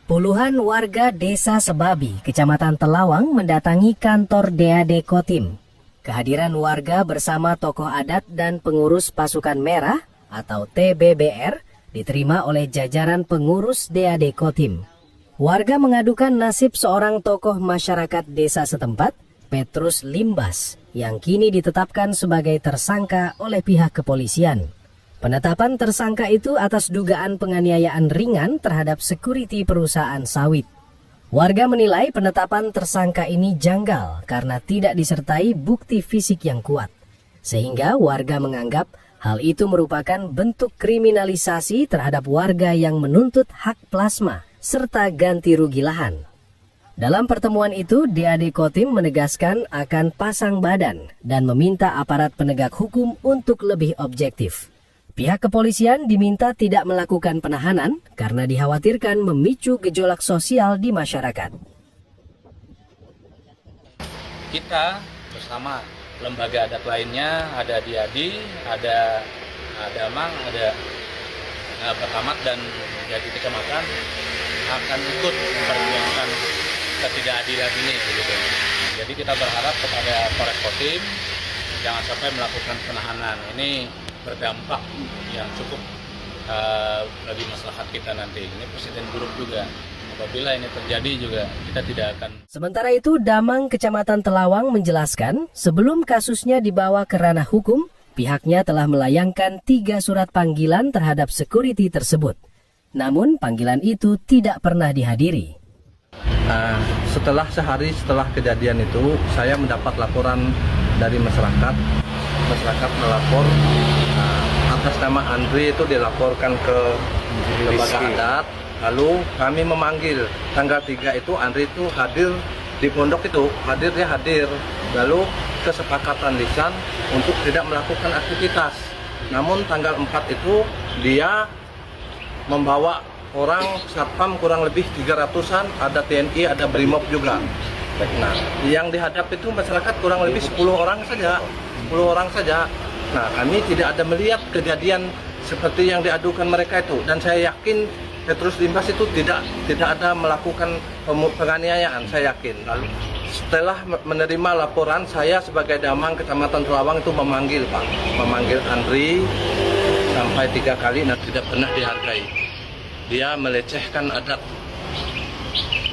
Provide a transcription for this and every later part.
Puluhan warga Desa Sebabi, Kecamatan Telawang mendatangi kantor DAD Kotim. Kehadiran warga bersama tokoh adat dan pengurus Pasukan Merah atau TBBR diterima oleh jajaran pengurus DAD Kotim. Warga mengadukan nasib seorang tokoh masyarakat desa setempat, Petrus Limbas, yang kini ditetapkan sebagai tersangka oleh pihak kepolisian. Penetapan tersangka itu atas dugaan penganiayaan ringan terhadap sekuriti perusahaan sawit. Warga menilai penetapan tersangka ini janggal karena tidak disertai bukti fisik yang kuat. Sehingga warga menganggap hal itu merupakan bentuk kriminalisasi terhadap warga yang menuntut hak plasma serta ganti rugi lahan. Dalam pertemuan itu, DAD Kotim menegaskan akan pasang badan dan meminta aparat penegak hukum untuk lebih objektif. Pihak kepolisian diminta tidak melakukan penahanan karena dikhawatirkan memicu gejolak sosial di masyarakat. Kita bersama lembaga adat lainnya, ada DIAD, ada Damang, ada Pertamak dan Jadi Kecamatan akan ikut memperjuangkan ketidakadilan ini. Gitu. Jadi kita berharap kepada Polres Kotim jangan sampai melakukan penahanan. Ini berdampak yang cukup bagi masyarakat kita nanti. Ini presiden buruk juga. Apabila ini terjadi juga kita tidak akan. Sementara itu, Damang Kecamatan Telawang menjelaskan sebelum kasusnya dibawa ke ranah hukum, pihaknya telah melayangkan 3 surat panggilan terhadap security tersebut. Namun panggilan itu tidak pernah dihadiri. Setelah sehari setelah kejadian itu, saya mendapat laporan dari masyarakat. Masyarakat melapor atas nama Andri itu dilaporkan ke lembaga adat. Lalu kami memanggil tanggal 3 itu Andri itu hadir di pondok itu, dia hadir. Lalu kesepakatan lisan untuk tidak melakukan aktivitas. Namun tanggal 4 itu dia membawa orang satpam kurang lebih 300-an, ada TNI, ada Brimob juga. Nah, yang dihadap itu masyarakat kurang lebih 10 orang saja. Nah, kami tidak ada melihat kejadian seperti yang diadukan mereka itu, dan saya yakin Petrus Limbas itu tidak ada melakukan penganiayaan, saya yakin. Lalu setelah menerima laporan, saya sebagai Damang Kecamatan Telawang itu memanggil Andri sampai 3 kali dan tidak pernah dihargai. Dia melecehkan adat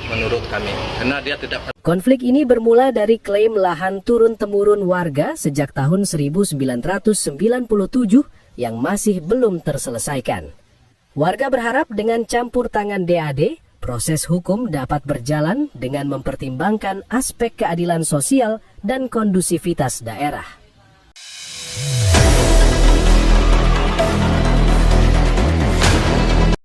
menurut kami, karena dia tidak. Konflik ini bermula dari klaim lahan turun-temurun warga sejak tahun 1997 yang masih belum terselesaikan. Warga berharap dengan campur tangan DAD, proses hukum dapat berjalan dengan mempertimbangkan aspek keadilan sosial dan kondusivitas daerah.